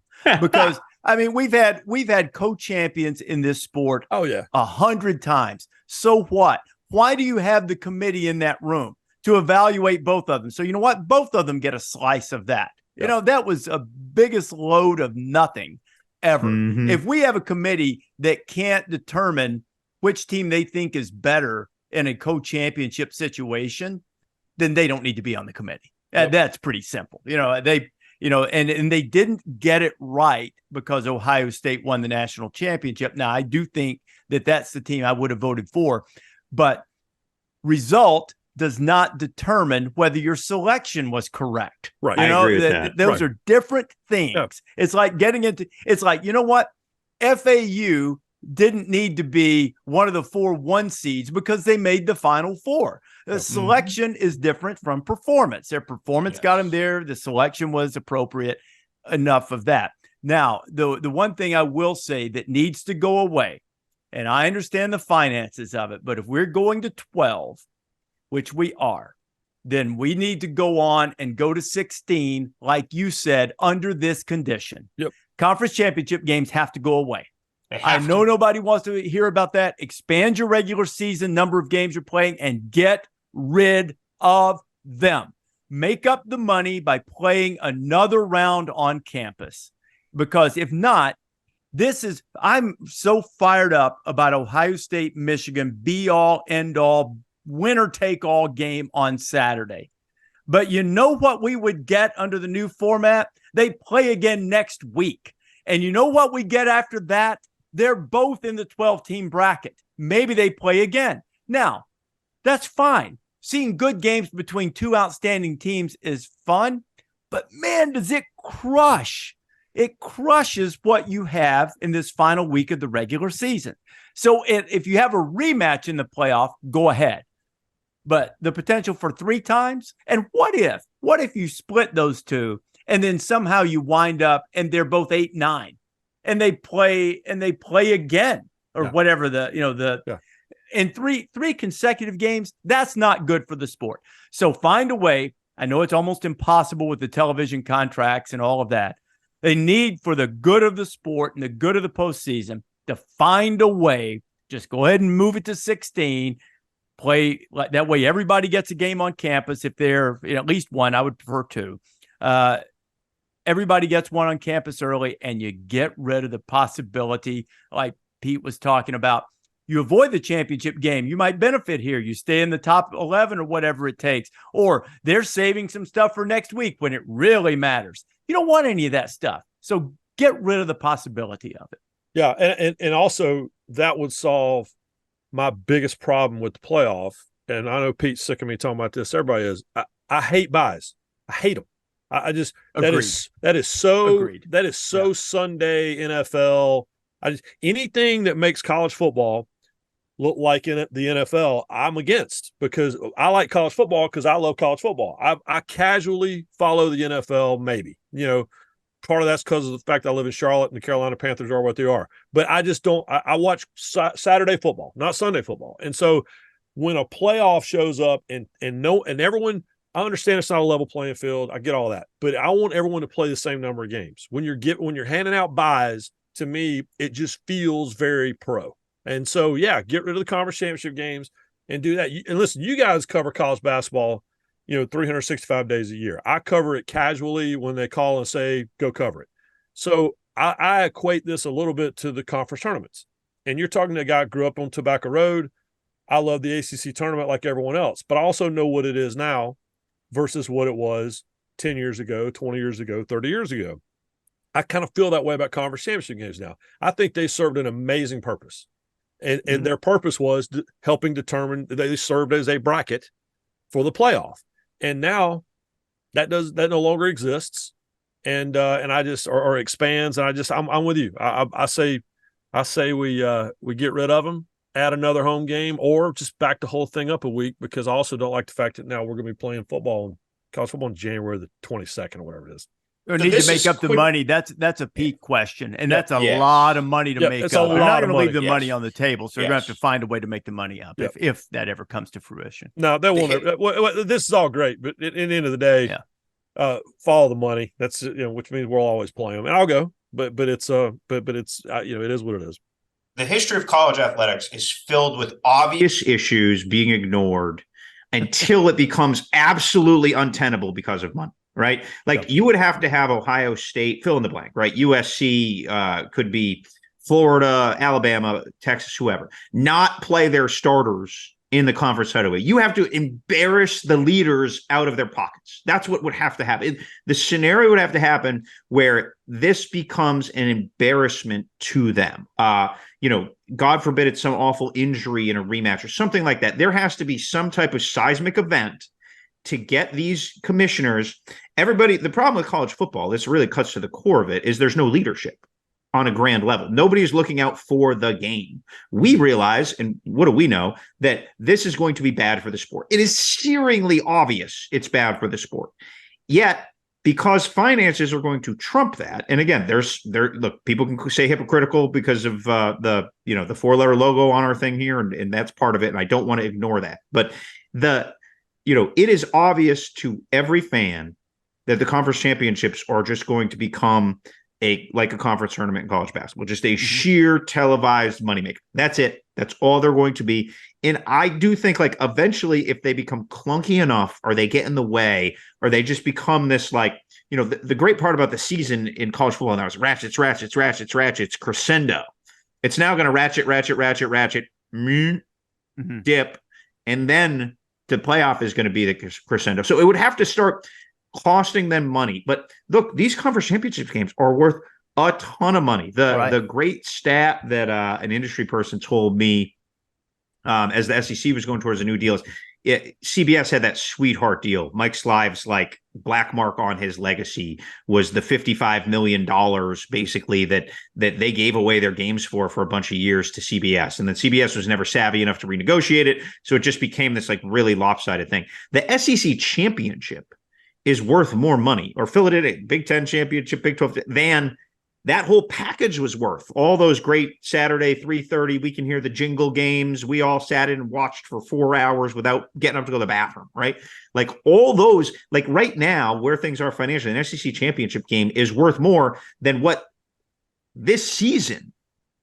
Because I mean, we've had co-champions in this sport 100 times. So what? Why do you have the committee in that room to evaluate both of them? So you know what? Both of them get a slice of that. Yep. That was a biggest load of nothing ever. Mm-hmm. If we have a committee that can't determine which team they think is better in a co-championship situation, then they don't need to be on the committee. Yep. That's pretty simple. And they didn't get it right because Ohio State won the national championship. Now, I do think that that's the team I would have voted for, but result does not determine whether your selection was correct. Right. I agree with that. Those are different things. Yeah. It's like you know what? FAU didn't need to be one of the 4 1 seeds because they made the Final Four. The selection is different from performance. Their performance got them there. The selection was appropriate. Enough of that. Now, the one thing I will say that needs to go away, and I understand the finances of it, but if we're going to 12, which we are, then we need to go on and go to 16, like you said, under this condition. Yep. Conference championship games have to go away. I know nobody wants to hear about that. Expand your regular season number of games you're playing and get rid of them. Make up the money by playing another round on campus. Because if not, I'm so fired up about Ohio State, Michigan, be all, end all, winner take all game on Saturday. But you know what we would get under the new format? They play again next week. And you know what we get after that? They're both in the 12-team bracket. Maybe they play again. Now, that's fine. Seeing good games between 2 outstanding teams is fun, but man, does it crush. It crushes what you have in this final week of the regular season. So if you have a rematch in the playoff, go ahead. But the potential for 3 times, and what if you split those 2 and then somehow you wind up and they're both 8-9 and they play again or whatever in three consecutive games? That's not good for the sport. So find a way. I know it's almost impossible with the television contracts and all of that. They need, for the good of the sport and the good of the postseason, to find a way. Just go ahead and move it to 16. play like that way. Everybody gets a game on campus. If they're at least one, I would prefer two. Everybody gets one on campus early, and you get rid of the possibility, like Pete was talking about. You avoid the championship game. You might benefit here. You stay in the top 11 or whatever it takes. Or they're saving some stuff for next week when it really matters. You don't want any of that stuff. So get rid of the possibility of it. Yeah, and also that would solve my biggest problem with the playoff. And I know Pete's sick of me talking about this. Everybody is. I hate buys. I hate them. I just Agreed. that is so Agreed. that is so Yeah. Sunday NFL. Anything that makes college football look like in the NFL, I'm against, because I like college football because I love college football. I casually follow the NFL, maybe. Part of that's because of the fact I live in Charlotte and the Carolina Panthers are what they are. But I just don't. I watch Saturday football, not Sunday football. And so when a playoff shows up and everyone, I understand it's not a level playing field. I get all that, but I want everyone to play the same number of games. When you're handing out buys, to me, it just feels very pro. And so, yeah, get rid of the conference championship games and do that. And listen, you guys cover college basketball, 365 days a year. I cover it casually when they call and say, go cover it. So I equate this a little bit to the conference tournaments. And you're talking to a guy who grew up on Tobacco Road. I love the ACC tournament like everyone else, but I also know what it is now versus what it was 10 years ago, 20 years ago, 30 years ago. I kind of feel that way about conference championship games now. I think they served an amazing purpose. And their purpose was helping determine, they served as a bracket for the playoff. And now that no longer exists. And I just, or expands. And I'm with you. I say we get rid of them, add another home game, or just back the whole thing up a week, because I also don't like the fact that now we're going to be playing college football on January the 22nd or whatever it is. We need to make up the money. That's a peak question, and that's a lot of money to make up. They're not going to leave the money on the table, so they're going to have to find a way to make the money up if that ever comes to fruition. No, they won't. This is all great, but at the end of the day, follow the money. That's which means we'll always play them, and I'll go. But it's it is what it is. The history of college athletics is filled with obvious issues being ignored until it becomes absolutely untenable because of money. Right? Like you would have to have Ohio State, fill in the blank, right? USC could be Florida, Alabama, Texas, whoever, not play their starters in the conference title. You have to embarrass the leaders out of their pockets. That's what would have to happen. The scenario would have to happen where this becomes an embarrassment to them. God forbid it's some awful injury in a rematch or something like that. There has to be some type of seismic event to get these commissioners, everybody. The problem with college football, this really cuts to the core of it, is there's no leadership on a grand level. Nobody's looking out for the game. We realize, and what do we know, that this is going to be bad for the sport. It is searingly obvious it's bad for the sport. Yet, because finances are going to trump that, and again, look, people can say hypocritical because of the 4-letter logo on our thing here, and that's part of it, and I don't want to ignore that. But it is obvious to every fan that the conference championships are just going to become like a conference tournament in college basketball, just a sheer televised moneymaker. That's it. That's all they're going to be. And I do think eventually if they become clunky enough, or they get in the way, or they just become this the great part about the season in college football now is ratchets, crescendo. It's now going to ratchet, dip, and then the playoff is going to be the crescendo. So it would have to start costing them money. But look, these conference championship games are worth a ton of money. The great stat that an industry person told me as the SEC was going towards a new deal is CBS had that sweetheart deal. Mike Slive's black mark on his legacy was the $55 million basically that they gave away their games for a bunch of years to CBS. And then CBS was never savvy enough to renegotiate it. So it just became this really lopsided thing. The SEC championship is worth more money, or Philadelphia Big Ten championship, Big 12, than that whole package was worth. All those great Saturday 3:30, we can hear the jingle games. We all sat in and watched for 4 hours without getting up to go to the bathroom, right? All those, right now where things are financially, an SEC championship game is worth more than what this season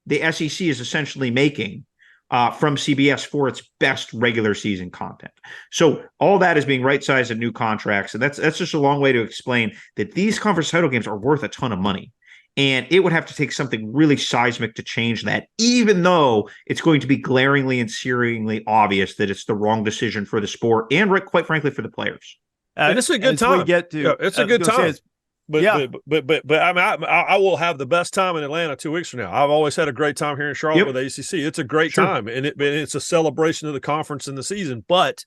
the SEC is essentially making from CBS for its best regular season content. So all that is being right-sized in new contracts, and that's just a long way to explain that these conference title games are worth a ton of money. And it would have to take something really seismic to change that, even though it's going to be glaringly and searingly obvious that it's the wrong decision for the sport and, quite frankly, for the players. And it's a good time. It's a good time. But I mean, I will have the best time in Atlanta 2 weeks from now. I've always had a great time here in Charlotte with ACC. It's a great time, and it's a celebration of the conference and the season. But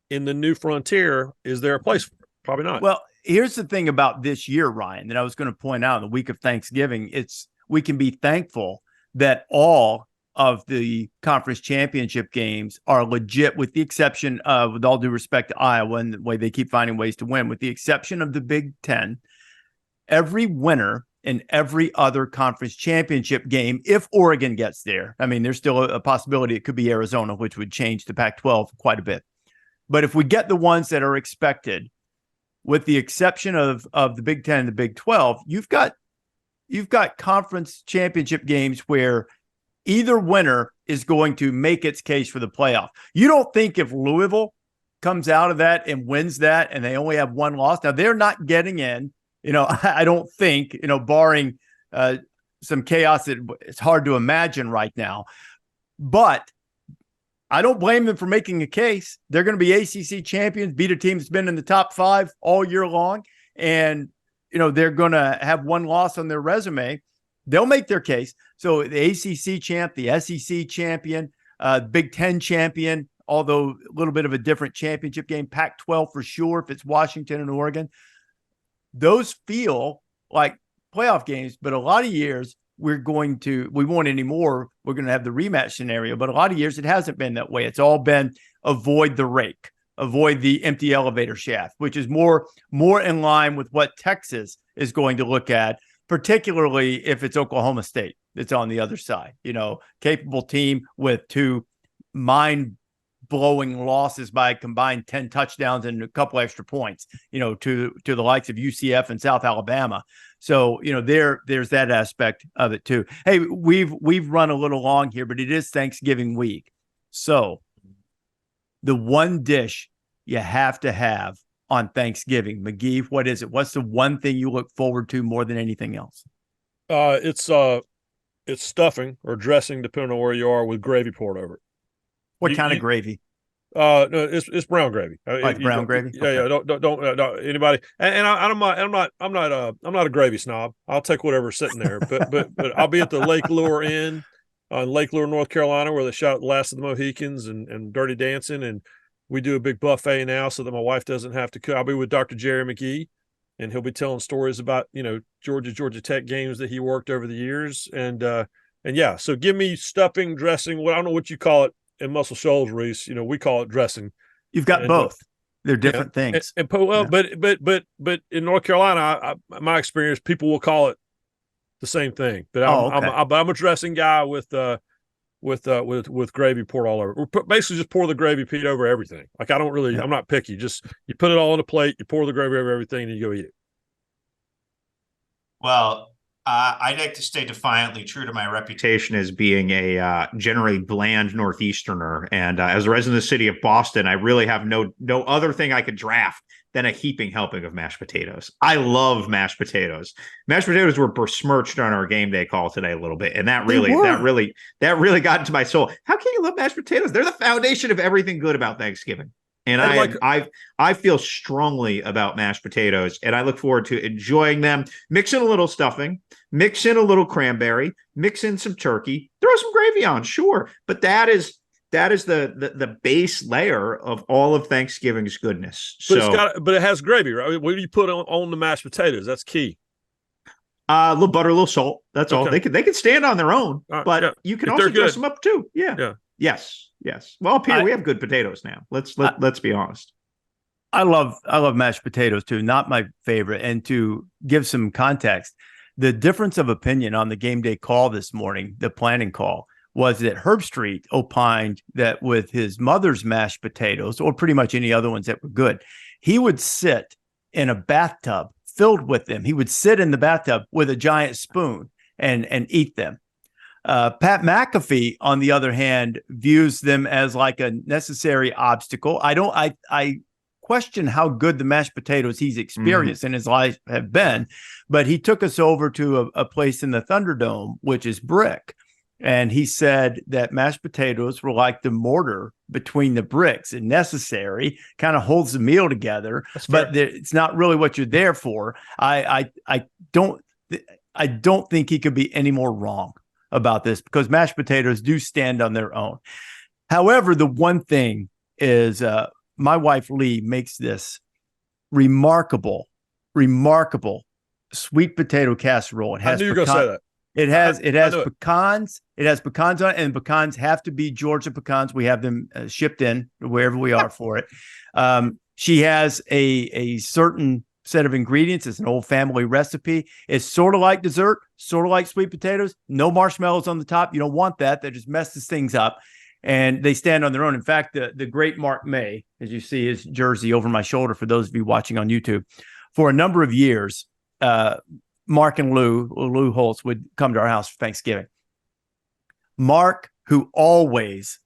in the new frontier, is there a place for it? Probably not. Well, here's the thing about this year, Ryan, that I was going to point out in the week of Thanksgiving. We can be thankful that all of the conference championship games are legit, with the exception of, with all due respect to Iowa and the way they keep finding ways to win, with the exception of the Big Ten. Every winner in every other conference championship game, if Oregon gets there, I mean, there's still a possibility it could be Arizona, which would change the Pac-12 quite a bit. But if we get the ones that are expected, with the exception of the Big Ten and the Big 12, you've got conference championship games where either winner is going to make its case for the playoff. You don't think if Louisville comes out of that and wins that and they only have one loss, now they're not getting in. I don't think, barring some chaos that it's hard to imagine right now. But I don't blame them for making a case. They're going to be ACC champions, beat a team that's been in the top 5 all year long. And, they're going to have one loss on their resume. They'll make their case. So the ACC champ, the SEC champion, Big Ten champion, although a little bit of a different championship game, Pac-12 for sure, if it's Washington and Oregon. Those feel like playoff games, but a lot of years we won't anymore. We're going to have the rematch scenario, but a lot of years it hasn't been that way. It's all been avoid the rake, avoid the empty elevator shaft, which is more in line with what Texas is going to look at, particularly if it's Oklahoma State that's on the other side. Capable team with 2 mind-blowing losses by combined 10 touchdowns and a couple extra points, to the likes of UCF and South Alabama. So, there's that aspect of it too. Hey, we've run a little long here, but it is Thanksgiving week. So the one dish you have to have on Thanksgiving, McGee, what is it? What's the one thing you look forward to more than anything else? It's stuffing or dressing, depending on where you are, with gravy poured over it. What kind of gravy? No, it's brown gravy. Like brown gravy? Yeah, okay. Don't anybody. And I'm not a gravy snob. I'll take whatever's sitting there. But I'll be at the Lake Lure Inn on Lake Lure, North Carolina, where they shot Last of the Mohicans and Dirty Dancing, and we do a big buffet now so that my wife doesn't have to cook. I'll be with Dr. Jerry McGee, and he'll be telling stories about Georgia Tech games that he worked over the years, and yeah. So give me stuffing, dressing. I don't know what you call it in Muscle Shoals, Rece. We call it dressing. You've got both. They're different things. But in North Carolina, my experience, people will call it the same thing. But I'm a dressing guy with gravy poured all over. Basically, just pour the gravy, Pete, over everything. Like I'm not picky. Just you put it all on a plate, you pour the gravy over everything, and you go eat it. Well, I'd like to stay defiantly true to my reputation as being a generally bland Northeasterner. And as a resident of the city of Boston, I really have no other thing I could draft than a heaping helping of mashed potatoes. I love mashed potatoes. Mashed potatoes were besmirched on our game day call today a little bit. And that really got into my soul. How can you love mashed potatoes? They're the foundation of everything good about Thanksgiving. And I feel strongly about mashed potatoes, and I look forward to enjoying them. Mix in a little stuffing, mix in a little cranberry, mix in some turkey, throw some gravy on, sure. But that is the base layer of all of Thanksgiving's goodness. But it has gravy, right? What do you put on the mashed potatoes? That's key. A little butter, a little salt. That's all. They can stand on their own, but you can also dress them up too. Yeah. Yes. Well, Peter, we have good potatoes now. Let's be honest. I love mashed potatoes too. Not my favorite. And to give some context, the difference of opinion on the game day call this morning, the planning call, was that Herb Street opined that with his mother's mashed potatoes, or pretty much any other ones that were good, he would sit in a bathtub filled with them. He would sit in the bathtub with a giant spoon and eat them. Pat McAfee, on the other hand, views them as like a necessary obstacle. I question how good the mashed potatoes he's experienced in his life have been, but he took us over to a place in the Thunderdome, which is brick. And he said that mashed potatoes were like the mortar between the bricks and necessary, kind of holds the meal together, but it's not really what you're there for. I don't think he could be any more wrong about this, because mashed potatoes do stand on their own. However, the one thing is my wife Lee makes this remarkable sweet potato casserole. It has I knew you were going to say that. It has pecans. It has pecans on it, and pecans have to be Georgia pecans. We have them shipped in wherever we are for it. She has a certain set of ingredients. It's an old family recipe. It's sort of like dessert, sort of like sweet potatoes. No marshmallows on the top. You don't want that. That just messes things up. And they stand on their own. In fact, the great Mark May, as you see his jersey over my shoulder, for those of you watching on YouTube, for a number of years, Mark and Lou Holtz would come to our house for Thanksgiving. Mark, who always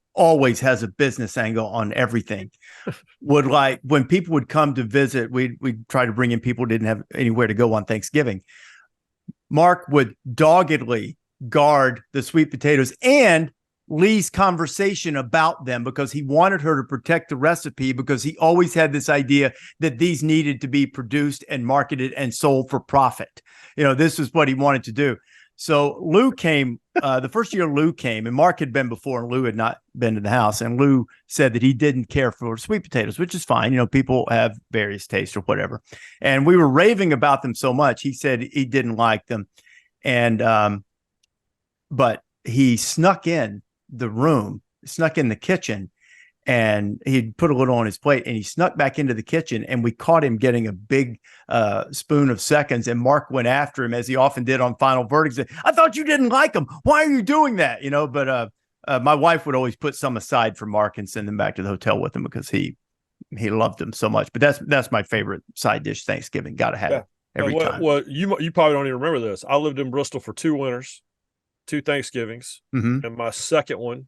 has a business angle on everything, would, like, when people would come to visit, we'd try to bring in people who didn't have anywhere to go on Thanksgiving. Mark would doggedly guard the sweet potatoes and Lee's conversation about them, because he wanted her to protect the recipe, because he always had this idea that these needed to be produced and marketed and sold for profit. This is what he wanted to do. So Lou came, the first year Lou came, and Mark had been before, and Lou had not been to the house. And Lou said that he didn't care for sweet potatoes, which is fine. People have various tastes or whatever. And we were raving about them so much, he said he didn't like them. And, but he snuck in the kitchen, and he'd put a little on his plate, and he snuck back into the kitchen, and we caught him getting a big spoon of seconds, and Mark went after him, as he often did on Final Verdict. Said, "I thought you didn't like them. Why are you doing that?" But my wife would always put some aside for Mark and send them back to the hotel with him, because he loved them so much. But that's my favorite side dish Thanksgiving. Got to have it every time. Well, you probably don't even remember this. I lived in Bristol for 2 winters, 2 Thanksgivings, and my second one,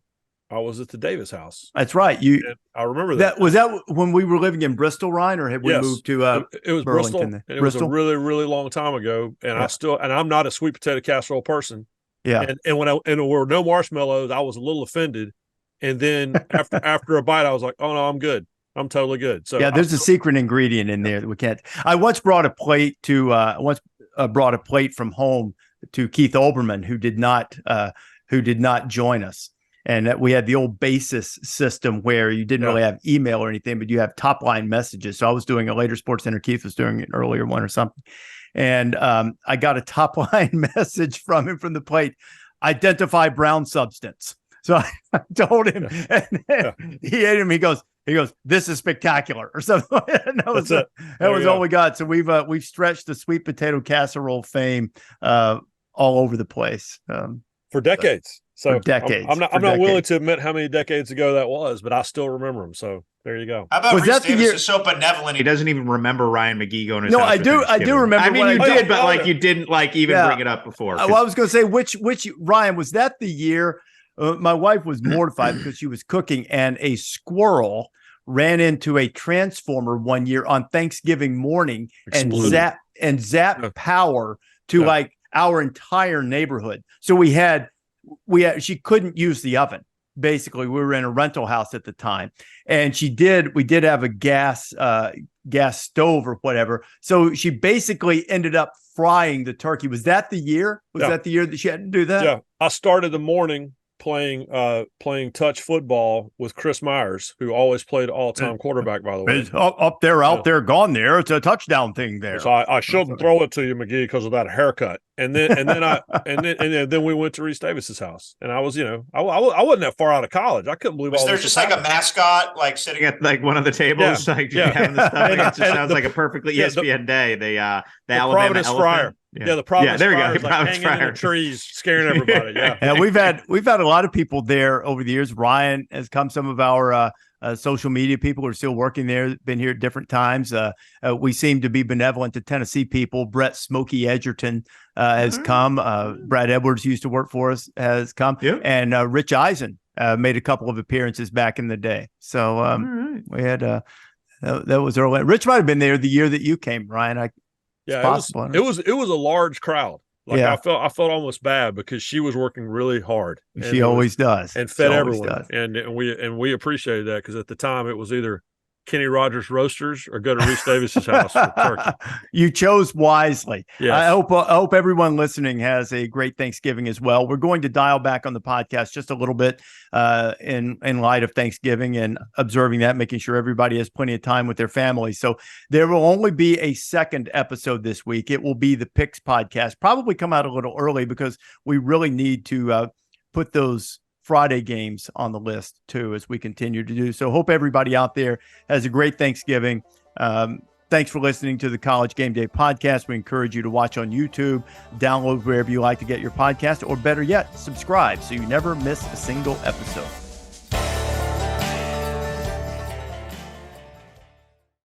I was at the Davis house. That's right. I remember that. Was that when we were living in Bristol, Ryan, or had we moved to it was Burlington? Bristol. And it was a really, really long time ago, and I'm not a sweet potato casserole person. Yeah. And when there were no marshmallows, I was a little offended. And then after a bite, I was like, "Oh no, I'm good. I'm totally good." So there's a secret ingredient in there that we can't. I once brought a plate from home to Keith Olbermann, who did not join us. And we had the old basis system where you didn't really have email or anything, but you have top line messages. So I was doing a later Sports Center. Keith was doing an earlier one or something. And I got a top line message from him from the plate: identify brown substance. So I told him, and he ate him. He goes, "This is spectacular," or something. And that was all we got. So we've stretched the sweet potato casserole fame all over the place for decades. So for decades. I'm not willing to admit how many decades ago that was, but I still remember them. So there you go. How about Rece Davis is so benevolent he doesn't even remember Ryan McGee going to his house? I do remember. I mean, you did, but you didn't even bring it up before. Well, I was going to say, which Ryan, was that the year? My wife was mortified because she was cooking, and a squirrel ran into a transformer one year on Thanksgiving morning and zapped power to like our entire neighborhood. So she couldn't use the oven. Basically, we were in a rental house at the time, and we did have a gas stove or whatever. So she basically ended up frying the turkey. Was that the year? Was that the year that she had to do that? Yeah. I started the morning playing touch football with Chris Myers, who always played all-time quarterback, by the way. It's up there, gone there. It's a touchdown thing there. So I shouldn't throw it to you, McGee, because of that haircut. And then we went to Rece Davis's house, and I was, I wasn't that far out of college. I couldn't believe was there just like a mascot like sitting at like one of the tables, having the stuff. It just sounds like a perfectly ESPN day. The Alabama Providence elephant. Fryer. The Providence there you Fryer go. is like hanging in the trees, scaring everybody. Yeah, we've had a lot of people there over the years. Ryan has come. Some of our social media people who are still working there, been here at different times. We seem to be benevolent to Tennessee people. Brett Smokey Edgerton has come. Brad Edwards used to work for us, has come. Yep. And Rich Eisen made a couple of appearances back in the day. So we had that was early. Rich might have been there the year that you came, Ryan. It was a large crowd. Like I felt almost bad because she was working really hard. She always does, and fed everyone. And we appreciated that because at the time it was either Kenny Rogers Roasters or go to Rece Davis's house for turkey. You chose wisely. Yes. I hope everyone listening has a great Thanksgiving as well. We're going to dial back on the podcast just a little bit in light of Thanksgiving and observing that, making sure everybody has plenty of time with their families. So there will only be a second episode this week. It will be the Picks podcast, probably come out a little early because we really need to put those Friday games on the list too, as we continue to do. So hope everybody out there has a great Thanksgiving. Thanks for listening to the College Game Day podcast. We encourage you to watch on YouTube, download wherever you like to get your podcast, or better yet, subscribe so you never miss a single episode.